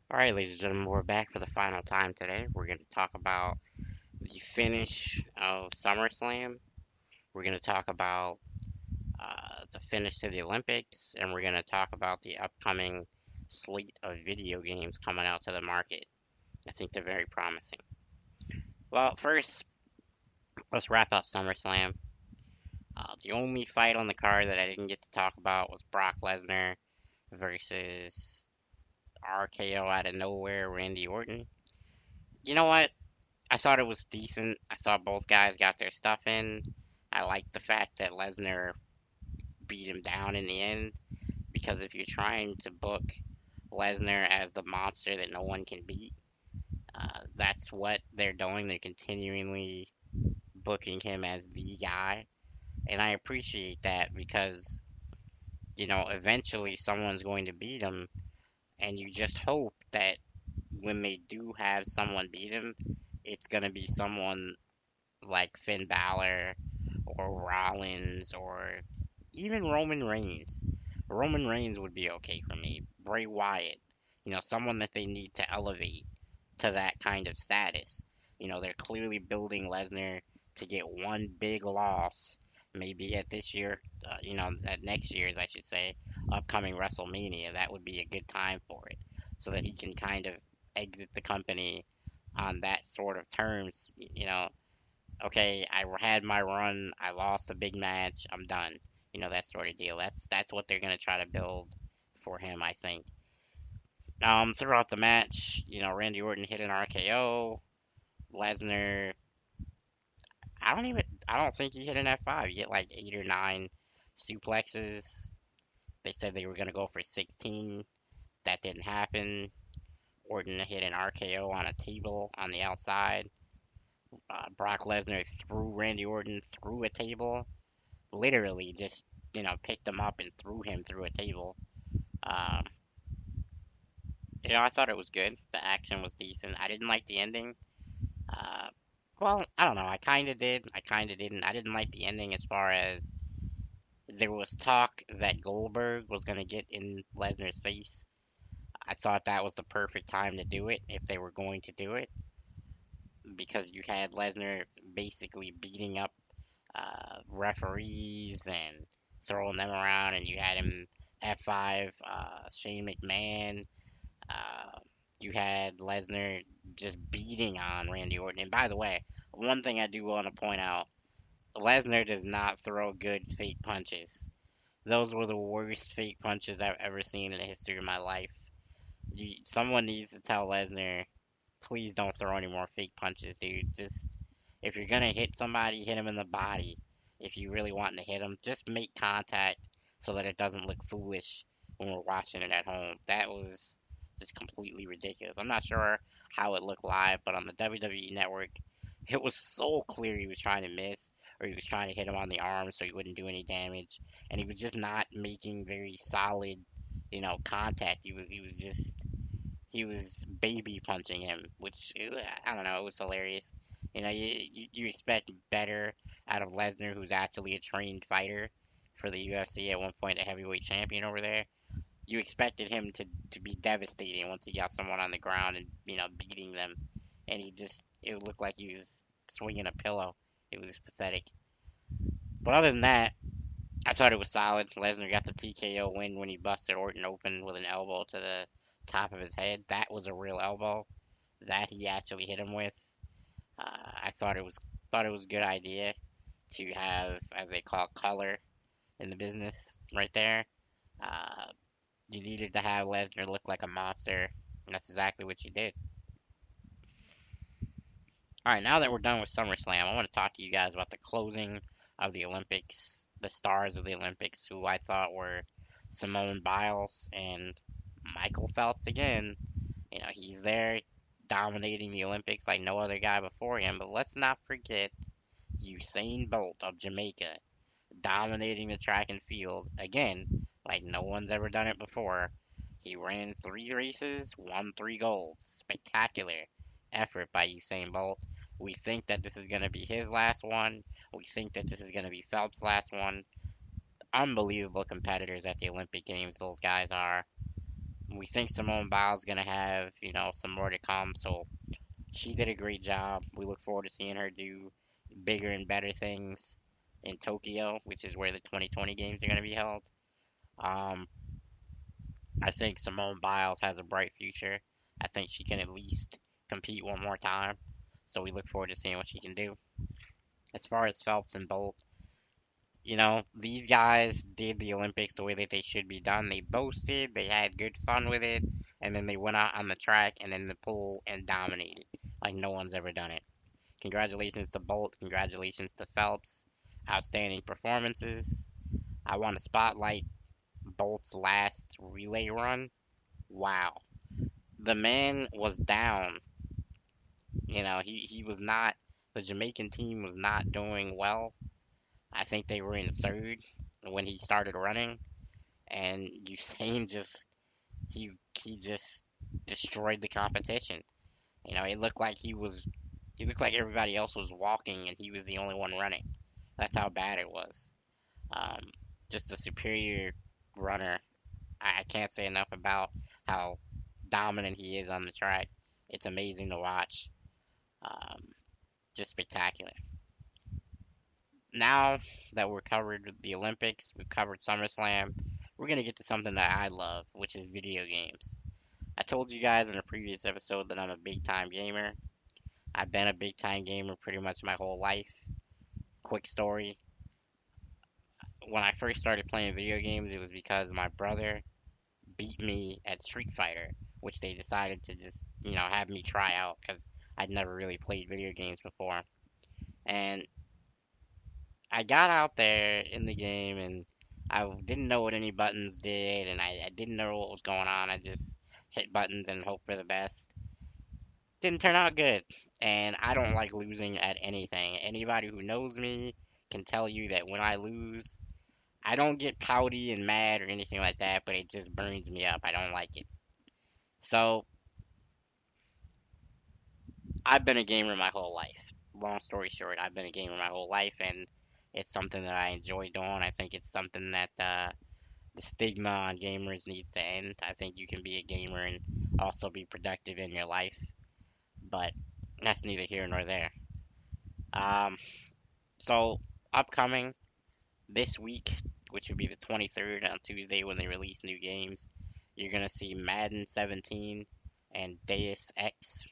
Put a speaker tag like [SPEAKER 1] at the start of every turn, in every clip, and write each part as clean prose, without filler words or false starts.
[SPEAKER 1] All right, ladies and gentlemen, we're back for the final time today. We're going to talk about the finish of SummerSlam. We're going to talk about the finish to the Olympics, and we're going to talk about the upcoming slate of video games coming out to the market. I think they're very promising. Well, first, let's wrap up SummerSlam. The only fight on the card that I didn't get to talk about was Brock Lesnar versus RKO out of nowhere, Randy Orton. You know what? I thought it was decent. I thought both guys got their stuff in. I liked the fact that Lesnar beat him down in the end because if you're trying to book Lesnar as the monster that no one can beat, that's what they're doing. They're continually booking him as the guy. And I appreciate that because, eventually someone's going to beat him. And you just hope that when they do have someone beat him, it's going to be someone like Finn Balor or Rollins or even Roman Reigns. Roman Reigns would be okay for me. Bray Wyatt, someone that they need to elevate to that kind of status. They're clearly building Lesnar to get one big loss, maybe at this year, at next year's, I should say, upcoming WrestleMania. That would be a good time for it, so that he can kind of exit the company on that sort of terms. Okay, I had my run, I lost a big match, I'm done. That sort of deal. That's what they're gonna try to build for him, I think. Throughout the match, Randy Orton hit an RKO. Lesnar, I don't think he hit an F5. He hit like 8 or 9 suplexes. They said they were gonna go for 16. That didn't happen. Orton hit an RKO on a table on the outside. Brock Lesnar threw Randy Orton through a table, literally just picked him up and threw him through a table. Um, I thought it was good. The action was decent. I didn't like the ending. Uh, well, I don't know. I kind of did. I kind of didn't. I didn't like the ending as far as there was talk that Goldberg was going to get in Lesnar's face. I thought that was the perfect time to do it if they were going to do it because you had Lesnar basically beating up referees and throwing them around, and you had him F5 Shane McMahon. Uh, you had Lesnar just beating on Randy Orton. And by the way, one thing I do want to point out, Lesnar does not throw good fake punches. Those were the worst fake punches I've ever seen in the history of my life. Someone needs to tell Lesnar, please don't throw any more fake punches, dude. Just if you're gonna hit somebody, hit him in the body. If you really want to hit him, just make contact so that it doesn't look foolish when we're watching it at home. That was just completely ridiculous. I'm not sure how it looked live, but on the WWE network, it was so clear he was trying to miss or he was trying to hit him on the arm so he wouldn't do any damage, and he was just not making very solid, contact. He was baby punching him, which I don't know, it was hilarious. You expect better out of Lesnar, who's actually a trained fighter for the UFC at one point, a heavyweight champion over there. You expected him to be devastating once he got someone on the ground and beating them, and it looked like he was swinging a pillow. It was pathetic. But other than that, I thought it was solid. Lesnar got the TKO win when he busted Orton open with an elbow to the top of his head. That was a real elbow that he actually hit him with. I thought it was a good idea to have, as they call it, color in the business right there. Uh, you needed to have Lesnar look like a monster, and that's exactly what you did. All right, now that we're done with SummerSlam, I want to talk to you guys about the closing of the Olympics, the stars of the Olympics, who I thought were Simone Biles and Michael Phelps again. He's there dominating the Olympics like no other guy before him, but let's not forget Usain Bolt of Jamaica dominating the track and field again like no one's ever done it before. He ran 3 races, won 3 golds. Spectacular effort by Usain Bolt. We think that this is going to be his last one. We think that this is going to be Phelps' last one. Unbelievable competitors at the Olympic Games, those guys are. We think Simone Biles gonna have, some more to come. So she did a great job. We look forward to seeing her do bigger and better things in Tokyo, which is where the 2020 games are gonna be held. Um, I think Simone Biles has a bright future. I think she can at least compete one more time. So we look forward to seeing what she can do. As far as Phelps and Bolt, these guys did the Olympics the way that they should be done. They boasted, they had good fun with it, and then they went out on the track and then the pool and dominated like no one's ever done it. Congratulations to Bolt, congratulations to Phelps. Outstanding performances. I want to spotlight Bolt's last relay run. Wow. The man was down. He was not, the Jamaican team was not doing well. I think they were in third when he started running, and Usain he he just destroyed the competition. It looked like everybody else was walking and he was the only one running. That's how bad it was. Um, just a superior runner. I can't say enough about how dominant he is on the track. It's amazing to watch. Um, just spectacular. Now that we're covered the Olympics, we've covered SummerSlam, we're gonna get to something that I love, which is video games. I told you guys in a previous episode that I'm a big time gamer. I've been a big time gamer pretty much my whole life. Quick story. When I first started playing video games, it was because my brother beat me at Street Fighter, which they decided to just, have me try out because I'd never really played video games before. And I got out there in the game and I didn't know what any buttons did and I didn't know what was going on. I just hit buttons and hope for the best. Didn't turn out good. And I don't like losing at anything. Anybody who knows me can tell you that when I lose, I don't get pouty and mad or anything like that, but it just burns me up. I don't like it. So I've been a gamer my whole life. Long story short, I've been a gamer my whole life, and it's something that I enjoy doing. I think it's something that the stigma on gamers needs to end. I think you can be a gamer and also be productive in your life, but that's neither here nor there. Um, so upcoming this week, which would be the 23rd on Tuesday when they release new games, you're gonna see Madden 17 and Deus Ex: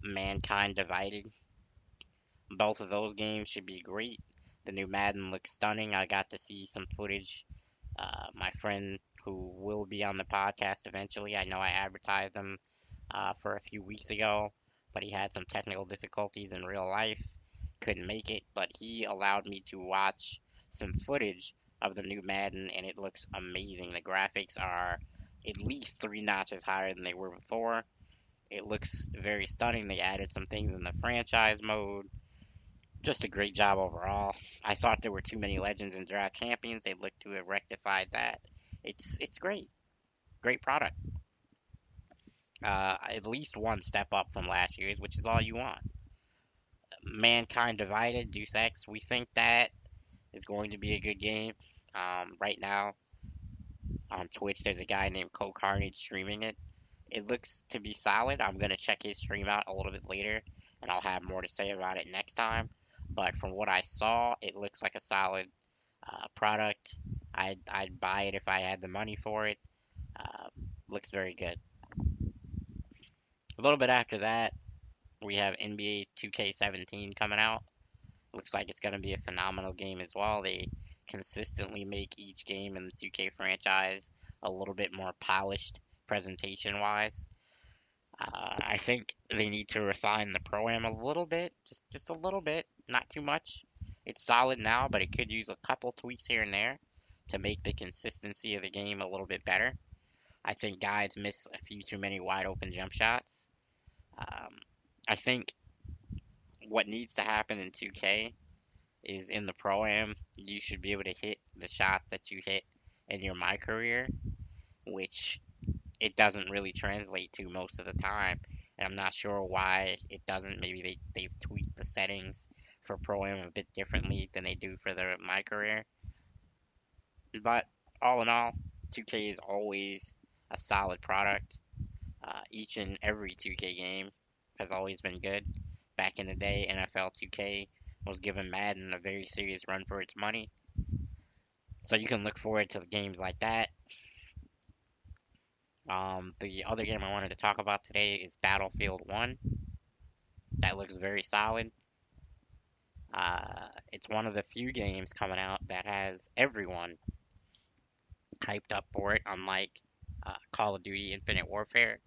[SPEAKER 1] Mankind Divided. Both of those games should be great. The new Madden looks stunning. I got to see some footage. My friend who will be on the podcast eventually, I know I advertised him for a few weeks ago, but he had some technical difficulties in real life. Couldn't make it, but he allowed me to watch some footage of the new Madden, and it looks amazing. The graphics are at least three notches higher than they were before. It looks very stunning. They added some things in the franchise mode. Just a great job overall. I thought there were too many legends and draft champions. They look to have rectified that. It's great. Great product. At least one step up from last year's, which is all you want. Mankind Divided, Deus Ex. We think that is going to be a good game. Right now on Twitch, there's a guy named Co Carnage streaming it. It looks to be solid. I'm gonna check his stream out a little bit later, and I'll have more to say about it next time. But from what I saw, it looks like a solid product. I'd buy it if I had the money for it. Uh, Looks very good. A little bit after that, we have NBA 2K17 coming out. Looks like it's going to be a phenomenal game as well. They consistently make each game in the 2K franchise a little bit more polished presentation wise. I think they need to refine the pro-am a little bit, just a little bit, not too much. It's solid now, but it could use a couple tweaks here and there to make the consistency of the game a little bit better. I think guys miss a few too many wide open jump shots. Um, I think what needs to happen in 2K is in the pro-am, you should be able to hit the shot that you hit in your my career, which it doesn't really translate to most of the time. And I'm not sure why it doesn't. Maybe they've tweaked the settings for Pro-Am a bit differently than they do for their My Career. But all in all, 2K is always a solid product. Each and every 2K game has always been good. Back in the day, NFL 2K was giving Madden a very serious run for its money. So you can look forward to games like that. The other game I wanted to talk about today is Battlefield 1. That looks very solid. It's one of the few games coming out that has everyone hyped up for it, unlike Call of Duty Infinite Warfare,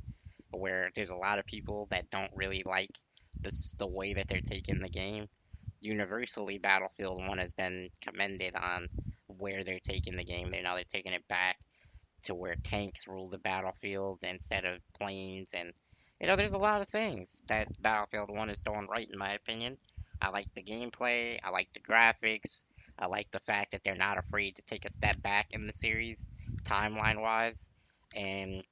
[SPEAKER 1] where there's a lot of people that don't really like the way that they're taking the game. Universally, Battlefield 1 has been commended on where they're taking the game. They're taking it back to where tanks rule the battlefield instead of planes. And, there's a lot of things that Battlefield 1 is doing right, in my opinion. I like the gameplay, I like the graphics, I like the fact that they're not afraid to take a step back in the series, timeline wise, and,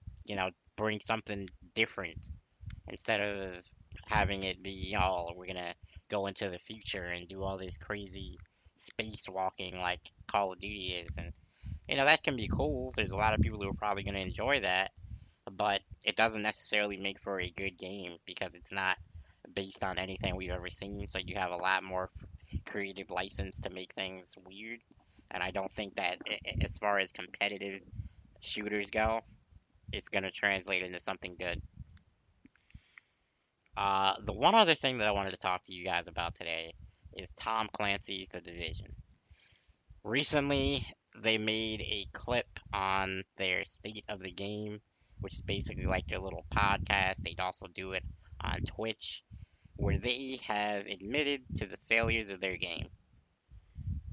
[SPEAKER 1] bring something different instead of having it be, oh, we're gonna go into the future and do all this crazy space walking like Call of Duty is. And that can be cool. There's a lot of people who are probably going to enjoy that, but it doesn't necessarily make for a good game because it's not based on anything we've ever seen. So you have a lot more creative license to make things weird. And I don't think that, as far as competitive shooters go, it's going to translate into something good. The one other thing that I wanted to talk to you guys about today is Tom Clancy's The Division. Recently, they made a clip on their state of the game, which is basically like their little podcast. They'd also do it on Twitch, where they have admitted to the failures of their game.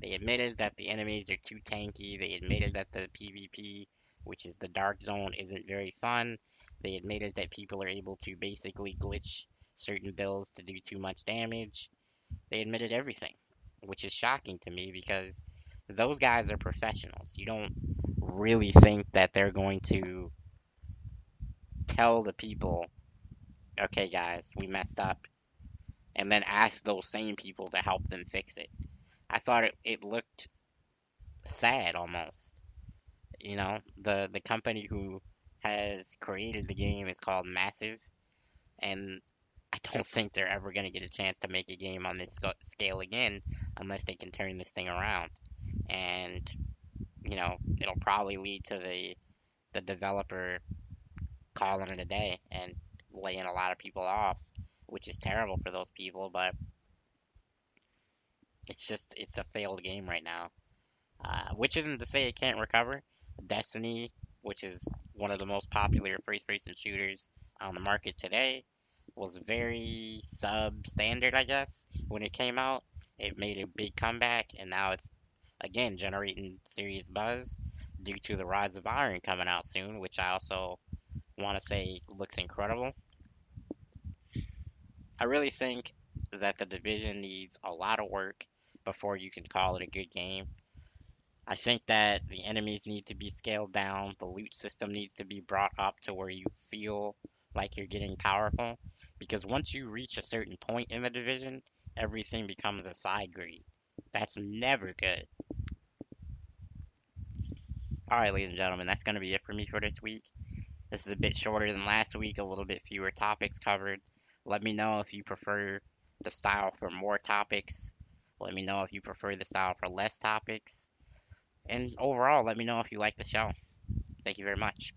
[SPEAKER 1] They admitted that the enemies are too tanky. They admitted that the PvP, which is the dark zone, isn't very fun. They admitted that people are able to basically glitch certain builds to do too much damage. They admitted everything, which is shocking to me because those guys are professionals. You don't really think that they're going to tell the people, okay, guys, we messed up, and then ask those same people to help them fix it. I thought it looked sad almost. The company who has created the game is called Massive, and I don't think they're ever going to get a chance to make a game on this scale again unless they can turn this thing around. And it'll probably lead to the developer calling it a day and laying a lot of people off, which is terrible for those people, but it's a failed game right now. Which isn't to say it can't recover. Destiny, which is one of the most popular first-person shooters on the market today, was very substandard, I guess, when it came out. It made a big comeback, and now it's again generating serious buzz due to the Rise of Iron coming out soon, which I also want to say looks incredible. I really think that the division needs a lot of work before you can call it a good game. I think that the enemies need to be scaled down, the loot system needs to be brought up to where you feel like you're getting powerful. Because once you reach a certain point in the division, everything becomes a side greed. That's never good. Alright, ladies and gentlemen, that's going to be it for me for this week. This is a bit shorter than last week, a little bit fewer topics covered. Let me know if you prefer the style for more topics. Let me know if you prefer the style for less topics. And overall, let me know if you like the show. Thank you very much.